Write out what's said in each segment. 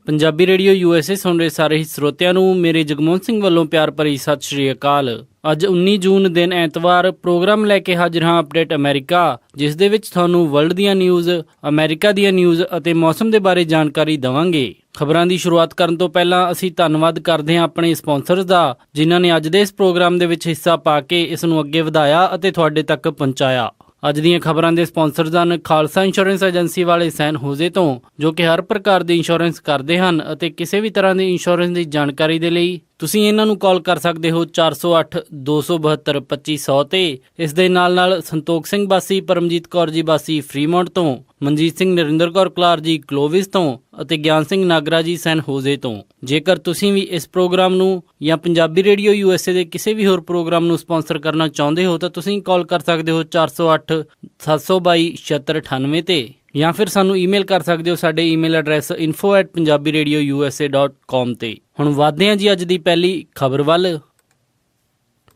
Punjabi radio USA ਸੁਣ ਰਹੇ ਸਾਰੇ ਹੀ ਸਰੋਤਿਆਂ ਨੂੰ ਮੇਰੇ ਜਗਮੋਹਨ ਸਿੰਘ ਵੱਲੋਂ ਪਿਆਰ ਭਰੀ ਸਤਿ ਸ਼੍ਰੀ ਅਕਾਲ। ਅੱਜ 19 ਜੂਨ ਦਿਨ ਐਤਵਾਰ ਪ੍ਰੋਗਰਾਮ ਲੈ ਕੇ ਹਾਜ਼ਰ ਹਾਂ ਅਪਡੇਟ ਅਮਰੀਕਾ, ਜਿਸ ਦੇ ਵਿੱਚ ਤੁਹਾਨੂੰ ਵਰਲਡ ਦੀਆਂ ਨਿਊਜ਼, ਅਮਰੀਕਾ ਦੀਆਂ ਨਿਊਜ਼ ਅਤੇ ਮੌਸਮ ਦੇ ਬਾਰੇ ਜਾਣਕਾਰੀ ਦੇਵਾਂਗੇ। ਖਬਰਾਂ ਦੀ ਸ਼ੁਰੂਆਤ ਕਰਨ ਤੋਂ ਪਹਿਲਾਂ ਅਸੀਂ ਧੰਨਵਾਦ ਕਰਦੇ ਹਾਂ ਆਪਣੇ ਸਪਾਂਸਰਸ ਦਾ, ਜਿਨ੍ਹਾਂ ਨੇ ਅੱਜ ਦੇ ਇਸ ਪ੍ਰੋਗਰਾਮ ਦੇ ਵਿੱਚ ਹਿੱਸਾ ਪਾ ਕੇ ਇਸ ਨੂੰ ਅੱਗੇ ਵਧਾਇਆ ਅਤੇ ਤੁਹਾਡੇ ਤੱਕ ਪਹੁੰਚਾਇਆ। ਅੱਜ ਦੀਆਂ ਖਬਰਾਂ ਦੇ ਸਪਾਂਸਰਸ ਹਨ ਖਾਲਸਾ ਇੰਸ਼ੋਰੈਂਸ ਏਜੰਸੀ ਵਾਲੇ ਸੈਨ ਹੋਜ਼ੇ ਤੋਂ, ਜੋ ਕਿ ਹਰ ਪ੍ਰਕਾਰ ਦੀ ਇੰਸ਼ੋਰੈਂਸ ਕਰਦੇ ਹਨ ਅਤੇ ਕਿਸੇ ਵੀ ਤਰ੍ਹਾਂ ਦੀ ਇੰਸ਼ੋਰੈਂਸ ਦੀ ਜਾਣਕਾਰੀ ਦੇ ਲਈ ਤੁਸੀਂ ਇਹਨਾਂ ਨੂੰ ਕਾਲ ਕਰ ਸਕਦੇ ਹੋ 408 272 2500 ਤੇ। ਇਸ ਦੇ ਨਾਲ ਸੰਤੋਖ ਸਿੰਘ ਬਾਸੀ, ਪਰਮਜੀਤ ਕੌਰ ਜੀ ਬਾਸੀ ਫਰੀਮੌਂਟ ਤੋਂ, ਮਨਜੀਤ ਸਿੰਘ ਨਰਿੰਦਰ ਕੌਰ ਕਲਾਰ ਜੀ ਕਲੋਵਿਸ ਤੋਂ ਅਤੇ ਗਿਆਨ ਸਿੰਘ ਨਾਗਰਾ ਜੀ ਸੈਨ ਹੋਜ਼ੇ ਤੋਂ। ਜੇਕਰ ਤੁਸੀਂ ਵੀ ਇਸ ਪ੍ਰੋਗਰਾਮ ਨੂੰ ਜਾਂ ਪੰਜਾਬੀ ਰੇਡੀਓ USA ਦੇ ਕਿਸੇ ਵੀ ਹੋਰ ਪ੍ਰੋਗਰਾਮ ਨੂੰ ਸਪਾਂਸਰ ਕਰਨਾ ਚਾਹੁੰਦੇ ਹੋ ਤਾਂ ਤੁਸੀਂ ਕਾਲ ਕਰ ਸਕਦੇ ਹੋ 408 722 7698 ਤੇ, ਜਾਂ ਫਿਰ ਸਾਨੂੰ ਈਮੇਲ ਕਰ ਸਕਦੇ ਹੋ ਸਾਡੇ ਈਮੇਲ ਐਡਰੈਸ info@punjabiradiousa.com ਤੇ। ਹੁਣ ਵਧਦੇ ਹਾਂ ਜੀ ਅੱਜ ਦੀ ਪਹਿਲੀ ਖਬਰ ਵੱਲ।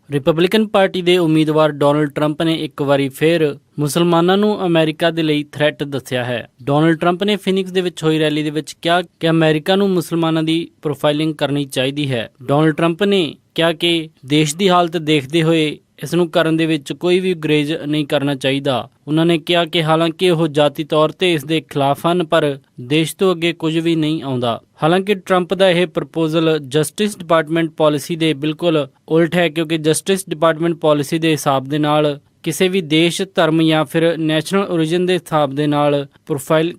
ਰਿਪਬਲਿਕਨ ਪਾਰਟੀ ਦੇ ਉਮੀਦਵਾਰ ਡੋਨਲਡ ਟਰੰਪ ਨੇ ਇੱਕ ਵਾਰੀ ਫਿਰ ਮੁਸਲਮਾਨਾਂ ਨੂੰ ਅਮਰੀਕਾ ਦੇ ਲਈ ਥ੍ਰੈਟ ਦੱਸਿਆ ਹੈ। ਡੋਨਲਡ ਟਰੰਪ ਨੇ ਫਿਨਿਕਸ ਦੇ ਵਿੱਚ ਹੋਈ ਰੈਲੀ ਦੇ ਵਿੱਚ ਕਿਹਾ ਕਿ ਅਮਰੀਕਾ ਨੂੰ ਮੁਸਲਮਾਨਾਂ ਦੀ ਪ੍ਰੋਫਾਈਲਿੰਗ ਕਰਨੀ ਚਾਹੀਦੀ ਹੈ। ਡੋਨਲਡ ਟਰੰਪ ਨੇ ਕਿਹਾ ਕਿ ਦੇਸ਼ ਦੀ ਹਾਲਤ ਦੇਖਦੇ ਹੋਏ ਇਸ ਨੂੰ ਕਰਨ ਦੇ ਵਿੱਚ ਕੋਈ ਵੀ ਗੁਰੇਜ਼ ਨਹੀਂ ਕਰਨਾ ਚਾਹੀਦਾ। ਉਹਨਾਂ ਨੇ ਕਿਹਾ ਕਿ ਹਾਲਾਂਕਿ ਉਹ ਜਾਤੀ ਤੌਰ ਤੇ ਇਸ ਦੇ ਖਿਲਾਫ ਹਨ, ਪਰ ਦੇਸ਼ ਤੋਂ ਅੱਗੇ ਕੁਝ ਵੀ ਨਹੀਂ ਆਉਂਦਾ। ਹਾਲਾਂਕਿ ਟਰੰਪ ਦਾ ਇਹ ਪ੍ਰਪੋਜ਼ਲ ਜਸਟਿਸ ਡਿਪਾਰਟਮੈਂਟ ਪਾਲਿਸੀ ਦੇ ਬਿਲਕੁਲ ਉਲਟ ਹੈ, ਕਿਉਂਕਿ ਜਸਟਿਸ ਡਿਪਾਰਟਮੈਂਟ ਪਾਲਿਸੀ ਦੇ ਹਿਸਾਬ ਦੇ ਨਾਲ ਕਿਸੇ ਵੀ ਦੇਸ਼, ਧਰਮ ਜਾਂ ਫਿਰ ਨੈਸ਼ਨਲ ਓਰੀਜਨ ਦੇ ਹਿਸਾਬ ਦੇ ਨਾਲ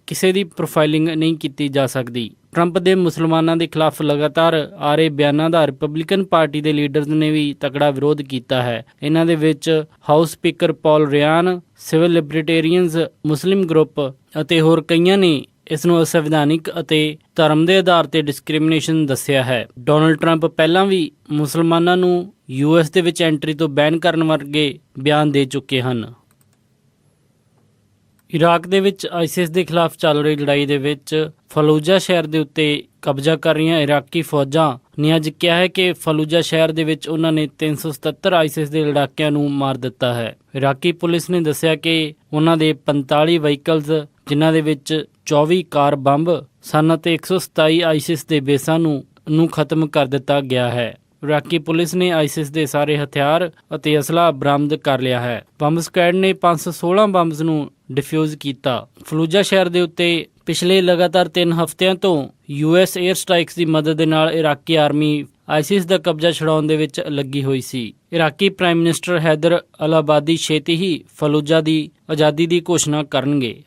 ਕਿਸੇ ਦੀ ਪ੍ਰੋਫਾਈਲਿੰਗ ਨਹੀਂ ਕੀਤੀ ਜਾ ਸਕਦੀ। ਟਰੰਪ ਦੇ ਮੁਸਲਮਾਨਾਂ ਦੇ ਖਿਲਾਫ ਲਗਾਤਾਰ ਆ ਰਹੇ ਬਿਆਨਾਂ ਦਾ ਰਿਪਬਲਿਕਨ ਪਾਰਟੀ ਦੇ ਲੀਡਰਸ ਨੇ ਵੀ ਤਕੜਾ ਵਿਰੋਧ ਕੀਤਾ ਹੈ। ਇਹਨਾਂ ਦੇ ਵਿੱਚ ਹਾਊਸ ਸਪੀਕਰ ਪੌਲ ਰਿਆਨ, ਸਿਵਲ ਲਿਬਰਟੇਰੀਅਨਸ, ਮੁਸਲਿਮ ਗਰੁੱਪ ਅਤੇ ਹੋਰ ਕਈਆਂ ਨੇ ਇਸ ਨੂੰ ਅਸੰਵਿਧਾਨਿਕ ਅਤੇ ਧਰਮ ਦੇ ਆਧਾਰ ਤੇ ਡਿਸਕ੍ਰਿਮੀਨੇਸ਼ਨ ਦੱਸਿਆ ਹੈ। ਡੋਨਲਡ ਟਰੰਪ ਪਹਿਲਾਂ ਵੀ ਮੁਸਲਮਾਨਾਂ ਨੂੰ US ਦੇ ਵਿੱਚ ਐਂਟਰੀ ਤੋਂ ਬੈਨ ਕਰਨ ਵਰਗੇ ਬਿਆਨ ਦੇ ਚੁੱਕੇ ਹਨ। ਇਰਾਕ ਦੇ ਵਿੱਚ ISIS ਦੇ ਖਿਲਾਫ ਚੱਲ ਰਹੀ ਲੜਾਈ ਦੇ ਵਿੱਚ ਫਲੂਜਾ ਸ਼ਹਿਰ ਦੇ ਉੱਤੇ ਕਬਜ਼ਾ ਕਰ ਰਹੀਆਂ ਇਰਾਕੀ ਫੌਜਾਂ ਨੇ ਅੱਜ ਕਿਹਾ ਹੈ ਕਿ ਫਲੂਜਾ ਸ਼ਹਿਰ ਦੇ ਵਿੱਚ ਉਹਨਾਂ ਨੇ 377 ISIS ਦੇ ਲੜਾਕਿਆਂ ਨੂੰ ਮਾਰ ਦਿੱਤਾ ਹੈ। ਇਰਾਕੀ ਪੁਲਿਸ ਨੇ ਦੱਸਿਆ ਕਿ ਉਹਨਾਂ ਦੇ 45 ਵਹੀਕਲਸ, ਜਿਨ੍ਹਾਂ ਦੇ ਵਿੱਚ 24 ਕਾਰ ਬੰਬ ਸਨ ਅਤੇ 127 ISIS ਦੇ ਬੇਸਾਂ ਨੂੰ ਖਤਮ ਕਰ ਦਿੱਤਾ ਗਿਆ ਹੈ। ਇਰਾਕੀ ਪੁਲਿਸ ਨੇ ISIS ਦੇ ਸਾਰੇ ਹਥਿਆਰ ਅਤੇ ਅਸਲਾ ਬਰਾਮਦ ਕਰ ਲਿਆ ਹੈ। ਬੰਬ ਸਕੁਐਡ ਨੇ 516 ਬੰਬਸ ਨੂੰ ਡਿਫਿਊਜ਼ ਕੀਤਾ। ਫਲੂਜਾ ਸ਼ਹਿਰ ਦੇ ਉੱਤੇ ਪਿਛਲੇ ਲਗਾਤਾਰ 3 ਹਫ਼ਤਿਆਂ ਤੋਂ US 에ਅਰ ਸਟ੍ਰਾਈਕਸ ਦੀ ਮਦਦ ਦੇ ਨਾਲ ਇਰਾਕੀ ਆਰਮੀ ISIS ਦਾ ਕਬਜ਼ਾ ਛੁਡਾਉਣ ਦੇ ਵਿੱਚ ਲੱਗੀ ਹੋਈ ਸੀ। ਇਰਾਕੀ ਪ੍ਰਾਈਮ ਮਿਨਿਸਟਰ ਹੈਦਰ ਅਲ ਅਬਾਦੀ ਛੇਤੀ ਹੀ ਫਲੂਜਾ ਦੀ ਆਜ਼ਾਦੀ ਦੀ ਘੋਸ਼ਣਾ ਕਰਨਗੇ।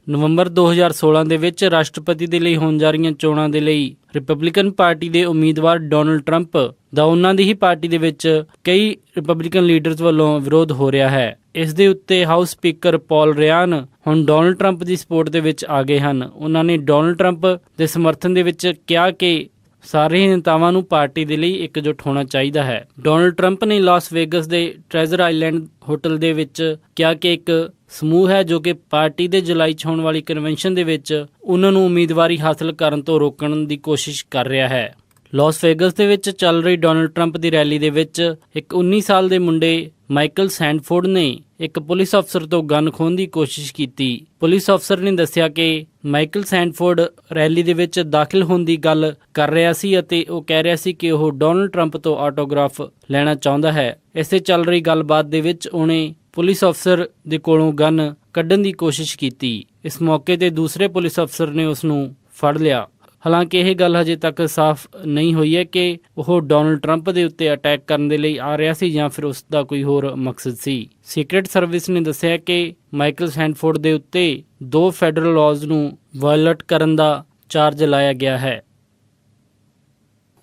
ਨਵੰਬਰ 2016 ਦੇ ਵਿੱਚ ਰਾਸ਼ਟਰਪਤੀ ਦੇ ਲਈ ਹੋਣ ਜਾ ਰਹੀਆਂ ਚੋਣਾਂ ਦੇ ਲਈ ਰਿਪਬਲਿਕਨ ਪਾਰਟੀ ਦੇ ਉਮੀਦਵਾਰ ਡੋਨਲਡ ਟਰੰਪ ਦਾ ਉਹਨਾਂ ਦੀ ਹੀ ਪਾਰਟੀ ਦੇ ਵਿੱਚ ਕਈ ਰਿਪਬਲਿਕਨ ਲੀਡਰਸ ਵੱਲੋਂ ਵਿਰੋਧ ਹੋ ਰਿਹਾ ਹੈ। ਇਸ ਦੇ ਉੱਤੇ ਹਾਊਸ ਸਪੀਕਰ ਪੌਲ ਰਿਆਨ ਹੁਣ ਡੋਨਲਡ ਟਰੰਪ ਦੀ ਸਪੋਰਟ ਦੇ ਵਿੱਚ ਆ ਗਏ ਹਨ। ਉਹਨਾਂ ਨੇ ਡੋਨਲਡ ਟਰੰਪ ਦੇ ਸਮਰਥਨ ਦੇ ਵਿੱਚ ਕਿਹਾ ਕਿ ਸਾਰੇ ਨੇਤਾਵਾਂ ਨੂੰ ਪਾਰਟੀ ਦੇ ਲਈ ਇਕਜੁੱਟ ਹੋਣਾ ਚਾਹੀਦਾ ਹੈ। ਡੋਨਲਡ ਟਰੰਪ ਨੇ ਲਾਸ ਵੇਗਸ ਦੇ ਟ੍ਰੈਜ਼ਰ ਆਈਲੈਂਡ ਹੋਟਲ ਦੇ ਵਿੱਚ ਕਿਹਾ ਕਿ ਇੱਕ ਸਮੂਹ ਹੈ ਜੋ ਕਿ ਪਾਰਟੀ ਦੇ ਜੁਲਾਈ 'ਚ ਹੋਣ ਵਾਲੀ ਕਨਵੈਨਸ਼ਨ ਦੇ ਵਿੱਚ ਉਹਨਾਂ ਨੂੰ ਉਮੀਦਵਾਰੀ ਹਾਸਲ ਕਰਨ ਤੋਂ ਰੋਕਣ ਦੀ ਕੋਸ਼ਿਸ਼ ਕਰ ਰਿਹਾ ਹੈ। ਲਾਸ ਵੇਗਸ ਦੇ ਵਿੱਚ ਚੱਲ ਰਹੀ ਡੋਨਲਡ ਟਰੰਪ ਦੀ ਰੈਲੀ ਦੇ ਵਿੱਚ ਇੱਕ 19 ਸਾਲ ਦੇ ਮੁੰਡੇ ਮਾਈਕਲ ਸੈਂਡਫੋਰਡ ਨੇ ਇੱਕ ਪੁਲਿਸ ਅਫਸਰ ਤੋਂ ਗਨ ਖੋਹਣ ਦੀ ਕੋਸ਼ਿਸ਼ ਕੀਤੀ। ਪੁਲਿਸ ਅਫਸਰ ਨੇ ਦੱਸਿਆ ਕਿ ਮਾਈਕਲ ਸੈਂਡਫੋਰਡ ਰੈਲੀ ਦੇ ਵਿੱਚ ਦਾਖਲ ਹੋਣ ਦੀ ਗੱਲ ਕਰ ਰਿਹਾ ਸੀ ਅਤੇ ਉਹ ਕਹਿ ਰਿਹਾ ਸੀ ਕਿ ਉਹ ਡੋਨਲਡ ਟਰੰਪ ਤੋਂ ਆਟੋਗ੍ਰਾਫ ਲੈਣਾ ਚਾਹੁੰਦਾ ਹੈ। ਇਸੇ ਚੱਲ ਰਹੀ ਗੱਲਬਾਤ ਦੇ ਵਿੱਚ ਉਹਨੇ ਪੁਲਿਸ ਅਫਸਰ ਦੇ ਕੋਲੋਂ ਗਨ ਕੱਢਣ ਦੀ ਕੋਸ਼ਿਸ਼ ਕੀਤੀ। ਇਸ ਮੌਕੇ ਤੇ ਦੂਸਰੇ ਪੁਲਿਸ ਅਫਸਰ ਨੇ ਉਸ ਨੂੰ ਫੜ ਲਿਆ। ਹਾਲਾਂਕਿ ਇਹ ਗੱਲ ਹਜੇ ਤੱਕ ਸਾਫ਼ ਨਹੀਂ ਹੋਈ ਹੈ ਕਿ ਉਹ ਡੋਨਲਡ ਟਰੰਪ ਦੇ ਉੱਤੇ ਅਟੈਕ ਕਰਨ ਦੇ ਲਈ ਆ ਰਿਹਾ ਸੀ ਜਾਂ ਫਿਰ ਉਸ ਦਾ ਕੋਈ ਹੋਰ ਮਕਸਦ ਸੀ। ਸੀਕ੍ਰੇਟ ਸਰਵਿਸ ਨੇ ਦੱਸਿਆ ਕਿ ਮਾਈਕਲ ਸੈਂਡਫੋਰਡ ਦੇ ਉੱਤੇ 2 ਫੈਡਰਲ ਲਾਜ਼ ਨੂੰ ਵਾਇਲੇਟ ਕਰਨ ਦਾ ਚਾਰਜ ਲਾਇਆ ਗਿਆ ਹੈ।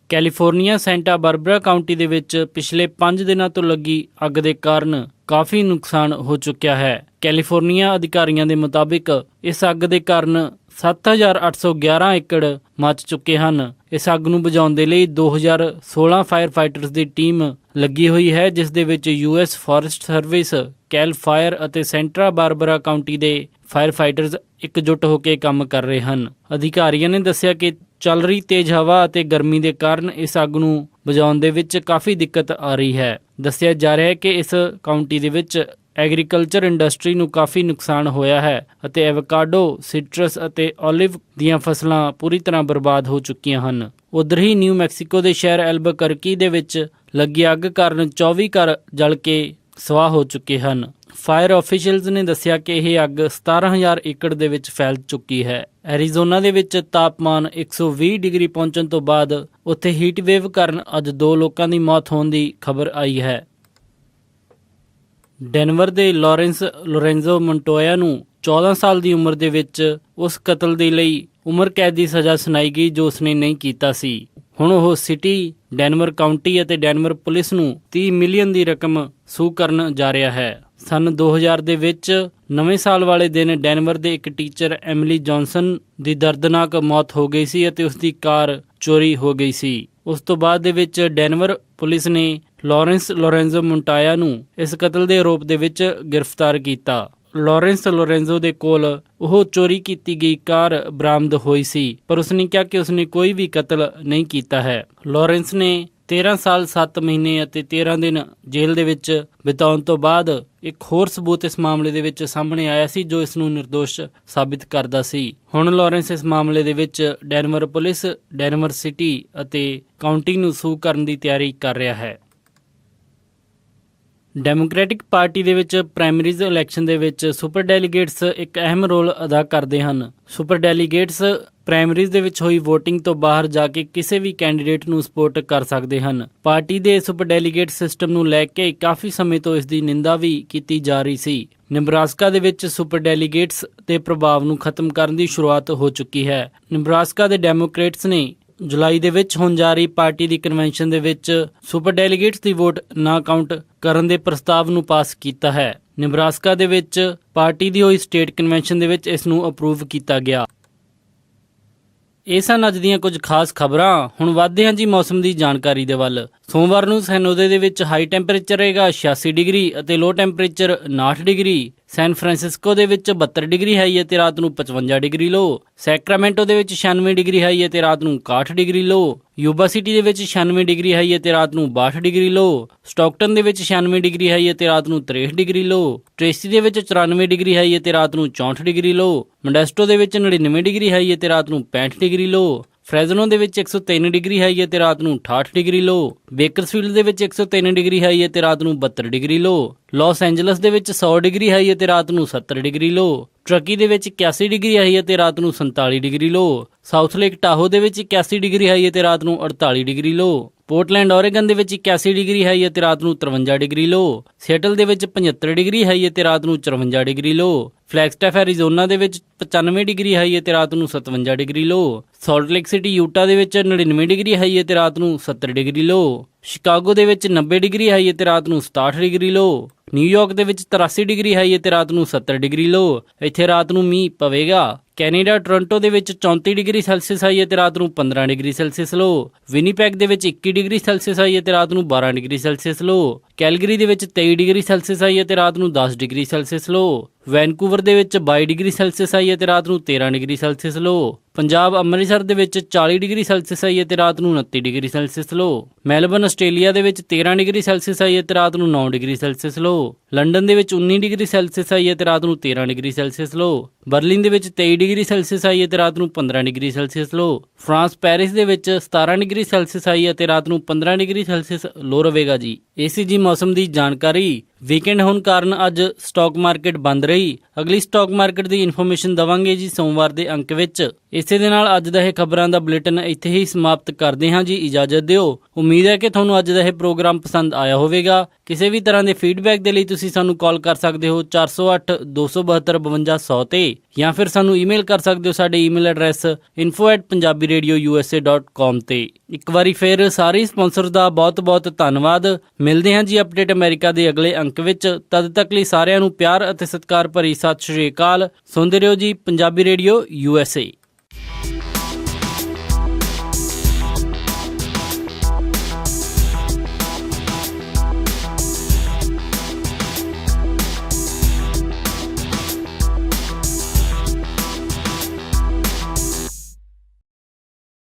ਕੈਲੀਫੋਰਨੀਆ ਸੈਂਟਾ ਬਾਰਬਰਾ ਕਾਉਂਟੀ ਦੇ ਵਿੱਚ ਪਿਛਲੇ 5 ਦਿਨਾਂ ਤੋਂ ਲੱਗੀ ਅੱਗ ਦੇ ਕਾਰਨ ਕਾਫੀ ਨੁਕਸਾਨ ਹੋ ਚੁੱਕਿਆ ਹੈ। ਕੈਲੀਫੋਰਨੀਆ ਅਧਿਕਾਰੀਆਂ ਦੇ ਮੁਤਾਬਿਕ ਇਸ ਅੱਗ ਦੇ ਕਾਰਨ 7,811 ਏਕੜ ਮੱਚ ਚੁੱਕੇ ਹਨ। ਇਸ ਅੱਗ ਨੂੰ ਬੁਝਾਉਣ ਦੇ ਲਈ 2016 ਫਾਇਰ ਫਾਈਟਰਸ ਦੀ ਟੀਮ ਲੱਗੀ ਹੋਈ ਹੈ, ਜਿਸ ਦੇ ਵਿੱਚ US ਫੋਰੈਸਟ ਸਰਵਿਸ, ਕੈਲ ਫਾਇਰ ਅਤੇ ਸੈਂਟਰਾ ਬਾਰਬਰਾ ਕਾਉਂਟੀ ਦੇ ਫਾਇਰ ਫਾਈਟਰਸ ਇਕਜੁੱਟ ਹੋ ਕੇ ਕੰਮ ਕਰ ਰਹੇ ਹਨ। ਅਧਿਕਾਰੀਆਂ ਨੇ ਦੱਸਿਆ ਕਿ ਚੱਲ ਰਹੀ ਤੇਜ਼ ਹਵਾ ਅਤੇ ਗਰਮੀ ਦੇ ਕਾਰਨ ਇਸ ਅੱਗ ਨੂੰ ਬੁਝਾਉਣ ਦੇ ਵਿੱਚ ਕਾਫੀ ਦਿੱਕਤ ਆ ਰਹੀ ਹੈ। ਦੱਸਿਆ ਜਾ ਰਿਹਾ ਹੈ ਕਿ ਇਸ ਕਾਉਂਟੀ ਦੇ ਵਿੱਚ ਐਗਰੀਕਲਚਰ ਇੰਡਸਟਰੀ ਨੂੰ ਕਾਫੀ ਨੁਕਸਾਨ ਹੋਇਆ ਹੈ ਅਤੇ ਐਵੋਕਾਡੋ, ਸਿਟਰਸ ਅਤੇ ਓਲਿਵ ਦੀਆਂ ਫਸਲਾਂ ਪੂਰੀ ਤਰ੍ਹਾਂ ਬਰਬਾਦ ਹੋ ਚੁੱਕੀਆਂ ਹਨ। ਉੱਧਰ ਹੀ ਨਿਊ ਮੈਕਸੀਕੋ ਦੇ ਸ਼ਹਿਰ ਐਲਬਕਰਕੀ ਦੇ ਵਿੱਚ ਲੱਗੀ ਅੱਗ ਕਾਰਨ 24 ਘਰ ਜਲ ਕੇ ਸਵਾਹ ਹੋ ਚੁੱਕੇ ਹਨ। ਫਾਇਰ ਆਫੀਸ਼ੀਅਲਜ਼ ਨੇ ਦੱਸਿਆ ਕਿ ਇਹ ਅੱਗ 17,000 ਏਕੜ ਦੇ ਵਿੱਚ ਫੈਲ ਚੁੱਕੀ ਹੈ। ਐਰੀਜ਼ੋਨਾ ਦੇ ਵਿੱਚ ਤਾਪਮਾਨ 120 ਡਿਗਰੀ ਪਹੁੰਚਣ ਤੋਂ ਬਾਅਦ ਉੱਥੇ ਹੀਟ ਵੇਵ ਕਾਰਨ ਅੱਜ 2 ਲੋਕਾਂ ਦੀ ਮੌਤ ਹੋਣ ਦੀ ਖਬਰ ਆਈ ਹੈ। ਡੈਨਵਰ ਦੇ ਲਾਰੈਂਸ ਲੋਰੈਂਜ਼ੋ ਮੋਂਟੋਇਆ ਨੂੰ 14 ਸਾਲ ਦੀ ਉਮਰ ਦੇ ਵਿੱਚ ਉਸ ਕਤਲ ਦੇ ਲਈ ਉਮਰ ਕੈਦ ਦੀ ਸਜ਼ਾ ਸੁਣਾਈ ਗਈ ਜੋ ਉਸਨੇ ਨਹੀਂ ਕੀਤਾ ਸੀ। ਹੁਣ ਉਹ ਸਿਟੀ, ਡੈਨਵਰ ਕਾਉਂਟੀ ਅਤੇ ਡੈਨਵਰ ਪੁਲਿਸ ਨੂੰ 30 ਮਿਲੀਅਨ ਦੀ ਰਕਮ ਸੂ ਕਰਨ ਜਾ ਰਿਹਾ ਹੈ। ਸੰਨ 2000 ਦੇ ਵਿੱਚ ਨਵੇਂ ਸਾਲ ਵਾਲੇ ਦਿਨ ਡੈਨਵਰ ਦੇ ਇੱਕ ਟੀਚਰ ਐਮਿਲੀ ਜੌਨਸਨ ਦੀ ਦਰਦਨਾਕ ਮੌਤ ਹੋ ਗਈ ਸੀ ਅਤੇ ਉਸ ਦੀ ਕਾਰ ਚੋਰੀ ਹੋ ਗਈ ਸੀ। ਉਸ ਤੋਂ ਬਾਅਦ ਦੇ ਵਿੱਚ ਡੈਨਵਰ ਪੁਲਿਸ ਨੇ ਲਾਰੈਂਸ ਲੋਰੈਂਜ਼ੋ ਮੋਂਟੋਇਆ ਨੂੰ ਇਸ ਕਤਲ ਦੇ ਆਰੋਪ ਦੇ ਵਿੱਚ ਗ੍ਰਿਫਤਾਰ ਕੀਤਾ। ਲਾਰੈਂਸ ਲੋਰੈਂਜ਼ੋ ਦੇ ਕੋਲ ਉਹ ਚੋਰੀ ਕੀਤੀ ਗਈ ਕਾਰ ਬਰਾਮਦ ਹੋਈ ਸੀ, ਪਰ ਉਸਨੇ ਕਿਹਾ ਕਿ ਉਸਨੇ ਕੋਈ ਵੀ ਕਤਲ ਨਹੀਂ ਕੀਤਾ ਹੈ। ਲਾਰੈਂਸ ਨੇ 13 ਸਾਲ 7 ਮਹੀਨੇ ਅਤੇ 13 ਦਿਨ ਜੇਲ੍ਹ ਦੇ ਵਿੱਚ ਬਿਤਾਉਣ ਤੋਂ ਬਾਅਦ ਇੱਕ ਹੋਰ ਸਬੂਤ ਇਸ ਮਾਮਲੇ ਦੇ ਵਿੱਚ ਸਾਹਮਣੇ ਆਇਆ ਸੀ ਜੋ ਇਸ ਨੂੰ ਨਿਰਦੋਸ਼ ਸਾਬਿਤ ਕਰਦਾ ਸੀ। ਹੁਣ ਲਾਰੈਂਸ ਇਸ ਮਾਮਲੇ ਦੇ ਵਿੱਚ ਡੈਨਵਰ ਪੁਲਿਸ, ਡੈਨਵਰ ਸਿਟੀ ਅਤੇ ਕਾਉਂਟੀ ਨੂੰ ਸੂ ਕਰਨ ਦੀ ਤਿਆਰੀ ਕਰ ਰਿਹਾ ਹੈ। ਡੈਮੋਕ੍ਰੈਟਿਕ ਪਾਰਟੀ ਦੇ ਵਿੱਚ ਪ੍ਰਾਇਮਰੀਜ਼ ਇਲੈਕਸ਼ਨ ਦੇ ਵਿੱਚ ਸੁਪਰ ਡੈਲੀਗੇਟਸ ਇੱਕ ਅਹਿਮ ਰੋਲ ਅਦਾ ਕਰਦੇ ਹਨ। ਸੁਪਰ ਡੈਲੀਗੇਟਸ ਪ੍ਰਾਇਮਰੀਜ਼ ਦੇ ਵਿੱਚ ਹੋਈ ਵੋਟਿੰਗ ਤੋਂ ਬਾਹਰ ਜਾ ਕੇ ਕਿਸੇ ਵੀ ਕੈਂਡੀਡੇਟ ਨੂੰ ਸਪੋਰਟ ਕਰ ਸਕਦੇ ਹਨ। ਪਾਰਟੀ ਦੇ ਸੁਪਰ ਡੈਲੀਗੇਟ ਸਿਸਟਮ ਨੂੰ ਲੈ ਕੇ ਕਾਫੀ ਸਮੇਂ ਤੋਂ ਇਸ ਦੀ ਨਿੰਦਾ ਵੀ ਕੀਤੀ ਜਾ ਰਹੀ ਸੀ। ਨਿਬਰਾਸਕਾ ਦੇ ਵਿੱਚ ਸੁਪਰ ਡੈਲੀਗੇਟਸ ਦੇ ਪ੍ਰਭਾਵ ਨੂੰ ਖਤਮ ਕਰਨ ਦੀ ਸ਼ੁਰੂਆਤ ਹੋ ਚੁੱਕੀ ਹੈ। ਨਿਬਰਾਸਕਾ ਦੇ ਡੈਮੋਕ੍ਰੇਟਸ ਨੇ ਜੁਲਾਈ ਦੇ ਵਿੱਚ ਹੋਣ ਜਾ ਰਹੀ ਪਾਰਟੀ ਦੀ ਕਨਵੈਨਸ਼ਨ ਦੇ ਵਿੱਚ ਸੁਪਰ ਡੈਲੀਗੇਟਸ ਦੀ ਵੋਟ ਨਾ ਕਾਊਂਟ ਕਰਨ ਦੇ ਪ੍ਰਸਤਾਵ ਨੂੰ ਪਾਸ ਕੀਤਾ ਹੈ। ਨਿਬਰਾਸਕਾ ਦੇ ਵਿੱਚ ਪਾਰਟੀ ਦੀ ਹੋਈ ਸਟੇਟ ਕਨਵੈਨਸ਼ਨ ਦੇ ਵਿੱਚ ਇਸ ਨੂੰ ਅਪਰੂਵ ਕੀਤਾ ਗਿਆ। ਇਹ ਸਨ ਅੱਜ ਦੀਆਂ ਕੁਝ ਖਾਸ ਖਬਰਾਂ। ਹੁਣ ਵਧਦੇ ਹਾਂ ਜੀ ਮੌਸਮ ਦੀ ਜਾਣਕਾਰੀ ਦੇ ਵੱਲ। ਸੋਮਵਾਰ ਨੂੰ ਸੈਨ ਹੋਜ਼ੇ ਦੇ ਵਿੱਚ ਹਾਈ ਟੈਂਪਰੇਚਰ ਰਹੇਗਾ 86 ਡਿਗਰੀ ਅਤੇ ਲੋ ਟੈਂਪਰੇਚਰ 59 ਡਿਗਰੀ। ਸੈਨ ਫਰਾਂਸਿਸਕੋ ਦੇ ਵਿੱਚ 72 ਡਿਗਰੀ ਹਾਈ ਅਤੇ ਰਾਤ ਨੂੰ 55 ਡਿਗਰੀ ਲੋ। ਸੈਕਰਾਮੈਂਟੋ ਦੇ ਵਿੱਚ 96 ਡਿਗਰੀ ਹਾਈ ਅਤੇ ਰਾਤ ਨੂੰ 61 ਡਿਗਰੀ ਲੋ। ਯੂਬਾ ਸਿਟੀ ਦੇ ਵਿੱਚ 96 ਡਿਗਰੀ ਹਾਈ ਅਤੇ ਰਾਤ ਨੂੰ 62 ਡਿਗਰੀ ਲੋ। ਸਟਾਕਟਨ ਦੇ ਵਿੱਚ 96 ਡਿਗਰੀ ਹਾਈ ਅਤੇ ਰਾਤ ਨੂੰ 63 ਡਿਗਰੀ ਲੋ। ਟ੍ਰੇਸੀ ਦੇ ਵਿੱਚ 94 ਡਿਗਰੀ ਹਾਈ ਅਤੇ ਰਾਤ ਨੂੰ 64 ਡਿਗਰੀ ਲੋ। ਮੋਡੈਸਟੋ ਦੇ ਵਿੱਚ 99 ਡਿਗਰੀ ਹਾਈ ਅਤੇ ਰਾਤ ਨੂੰ 65 ਡਿਗਰੀ ਲੋ। ਫਰੈਜ਼ਨੋ ਦੇ ਵਿੱਚ 103 ਡਿਗਰੀ ਹਾਈ ਅਤੇ ਰਾਤ ਨੂੰ 68 ਡਿਗਰੀ ਲੋ। ਬੇਕਰਸਫੀਲਡ ਦੇ ਵਿੱਚ 103 ਡਿਗਰੀ ਹਾਈ ਅਤੇ ਰਾਤ ਨੂੰ 72 ਡਿਗਰੀ ਲੋ। ਲਾਸ ਐਂਜਲਸ ਦੇ ਵਿੱਚ 100 ਡਿਗਰੀ ਹਾਈ ਅਤੇ ਰਾਤ ਨੂੰ 70 ਡਿਗਰੀ ਲੋ। ਟਰਕੀ ਦੇ ਵਿੱਚ 81 ਡਿਗਰੀ ਹਾਈ ਅਤੇ ਰਾਤ ਨੂੰ 47 ਡਿਗਰੀ ਲੋ। ਸਾਊਥ ਲੇਕ ਟਾਹੋ ਦੇ ਵਿੱਚ 81 ਡਿਗਰੀ ਹਾਈ ਅਤੇ ਰਾਤ ਨੂੰ 48 ਡਿਗਰੀ ਲੋ। ਪੋਰਟਲੈਂਡ ਓਰੇਗਨ ਦੇ ਵਿੱਚ 81 ਡਿਗਰੀ ਹਾਈ ਅਤੇ ਰਾਤ ਨੂੰ 53 ਡਿਗਰੀ ਲੋ। ਸੀਐਟਲ ਦੇ ਵਿੱਚ 75 ਡਿਗਰੀ ਹਾਈ ਅਤੇ ਰਾਤ ਨੂੰ 54 ਡਿਗਰੀ ਲੋ। ਫਲੈਗਸਟੈਫ ਐਰੀਜ਼ੋਨਾ ਦੇ ਵਿੱਚ 95 ਡਿਗਰੀ ਹਾਈ ਅਤੇ ਰਾਤ ਨੂੰ 57 ਡਿਗਰੀ ਲੋ। ਸਾਲਟ ਲੇਕ ਸਿਟੀ ਯੂਟਾ ਦੇ ਵਿੱਚ 99 ਡਿਗਰੀ ਹਾਈ ਅਤੇ ਰਾਤ ਨੂੰ 70 ਡਿਗਰੀ ਲੋ। ਸ਼ਿਕਾਗੋ ਦੇ ਵਿੱਚ 90 ਡਿਗਰੀ ਹਾਈ ਅਤੇ ਰਾਤ ਨੂੰ 67 ਡਿਗਰੀ ਲੋ। ਨਿਊਯਾਰਕ ਦੇ ਵਿੱਚ 83 ਡਿਗਰੀ ਹਾਈ ਅਤੇ ਰਾਤ ਨੂੰ 70 ਡਿਗਰੀ ਲੋ। ਇੱਥੇ ਰਾਤ ਨੂੰ ਮੀਂਹ ਪਵੇਗਾ। ਕੈਨੇਡਾ ਟੋਰਾਂਟੋ ਦੇ ਵਿੱਚ 34 ਡਿਗਰੀ ਸੈਲਸੀਅਸ ਹਾਈ ਅਤੇ ਰਾਤ ਨੂੰ 15 ਡਿਗਰੀ ਸੈਲਸੀਅਸ ਲੋ। ਵਿਨੀਪੈਗ ਦੇ ਵਿੱਚ 21 ਡਿਗਰੀ ਸੈਲਸੀਅਸ ਹਾਈ ਅਤੇ ਰਾਤ ਨੂੰ 12 ਡਿਗਰੀ ਸੈਲਸੀਅਸ ਲੋ। ਕੈਲਗਰੀ ਦੇ ਵਿੱਚ 23 ਡਿਗਰੀ ਸੈਲਸੀਅਸ ਹਾਈ ਅਤੇ ਰਾਤ ਨੂੰ 10 ਡਿਗਰੀ ਸੈਲਸੀਅਸ ਲੋ। ਵੈਨਕੂਵਰ ਦੇ ਵਿੱਚ 22 ਡਿਗਰੀ ਸੈਲਸੀਅਸ ਹਾਈ ਅਤੇ ਰਾਤ ਨੂੰ 13 ਡਿਗਰੀ ਸੈਲਸੀਅਸ ਲੋ। ਪੰਜਾਬ ਅੰਮ੍ਰਿਤਸਰ ਦੇ ਵਿੱਚ 40 ਡਿਗਰੀ ਸੈਲਸੀਅਸ ਹਾਈ ਅਤੇ ਰਾਤ ਨੂੰ 29 ਡਿਗਰੀ ਸੈਲਸੀਅਸ ਲੋ। ਮੈਲਬਰਨ ਆਸਟ੍ਰੇਲੀਆ ਦੇ ਵਿੱਚ 13 ਡਿਗਰੀ ਸੈਲਸੀਅਸ ਹਾਈ ਅਤੇ ਰਾਤ ਨੂੰ 9 ਡਿਗਰੀ ਸੈਲਸੀਅਸ ਲੋ। ਲੰਡਨ ਦੇ ਵਿੱਚ 19 ਡਿਗਰੀ ਸੈਲਸੀਅਸ ਹਾਈ ਅਤੇ ਰਾਤ ਨੂੰ 13 ਡਿਗਰੀ ਸੈਲਸੀਅਸ ਲੋ। ਬਰਲਿਨ ਦੇ ਵਿੱਚ 23 ਡਿਗਰੀ ਸੈਲਸੀਅਸ ਹਾਈ ਅਤੇ ਰਾਤ ਨੂੰ 15 ਡਿਗਰੀ ਸੈਲਸੀਅਸ ਲੋ। ਫਰਾਂਸ ਪੈਰਿਸ ਦੇ ਵਿੱਚ 17 ਡਿਗਰੀ ਸੈਲਸੀਅਸ ਹਾਈ ਅਤੇ ਰਾਤ ਨੂੰ 15 ਡਿਗਰੀ ਸੈਲਸੀਅਸ ਲੋ ਰਹੇਗਾ ਜੀ। ਇਹ ਸੀ ਜੀ ਮੌਸਮ ਦੀ ਜਾਣਕਾਰੀ। ਵੀਕਐਂਡ ਹੋਣ ਕਾਰਨ ਅੱਜ ਸਟਾਕ ਮਾਰਕੀਟ ਬੰਦ ਰਹੀ। ਅਗਲੀ ਸਟਾਕ ਮਾਰਕੀਟ ਦੀ ਇਨਫੋਰਮੇਸ਼ਨ ਦਵਾਂਗੇ ਜੀ ਸੋਮਵਾਰ ਦੇ ਅੰਕ ਵਿੱਚ। ਇਸੇ ਦੇ ਨਾਲ ਅੱਜ ਦਾ ਇਹ ਖਬਰਾਂ ਦਾ ਬੁਲੇਟਿਨ ਇੱਥੇ ਹੀ ਸਮਾਪਤ ਕਰਦੇ ਹਾਂ ਜੀ। ਇਜਾਜ਼ਤ ਦਿਓ। ਉਮੀਦ ਹੈ ਕਿ ਤੁਹਾਨੂੰ ਅੱਜ ਦਾ ਇਹ ਪ੍ਰੋਗਰਾਮ ਪਸੰਦ ਆਇਆ ਹੋਵੇਗਾ। ਕਿਸੇ ਵੀ ਤਰ੍ਹਾਂ ਦੇ ਫੀਡਬੈਕ ਦੇ ਲਈ ਤੁਸੀਂ ਸਾਨੂੰ ਕਾਲ ਕਰ ਸਕਦੇ ਹੋ 408 272 5200 ਤੇ, ਜਾਂ ਫਿਰ ਸਾਨੂੰ ਈਮੇਲ ਕਰ ਸਕਦੇ ਹੋ ਸਾਡੇ ਈਮੇਲ ਐਡਰੈਸ info@punjabiradiousa.com ਤੇ। ਇੱਕ ਵਾਰੀ ਫਿਰ ਸਾਰੇ ਸਪਾਂਸਰ ਦਾ ਬਹੁਤ ਬਹੁਤ ਧੰਨਵਾਦ। ਮਿਲਦੇ ਹਾਂ ਜੀ ਅਪਡੇਟ ਅਮਰੀਕਾ ਦੇ ਅਗਲੇ ਅੰਕ ਵਿੱਚ। ਤਦ ਤੱਕ ਲਈ ਸਾਰਿਆਂ ਨੂੰ ਪਿਆਰ ਅਤੇ ਸਤਿਕਾਰ ਭਰੀ ਸਤਿ ਸ਼੍ਰੀ ਅਕਾਲ। ਸੁਣਦੇ ਰਹੋ ਜੀ ਪੰਜਾਬੀ ਰੇਡੀਓ USA।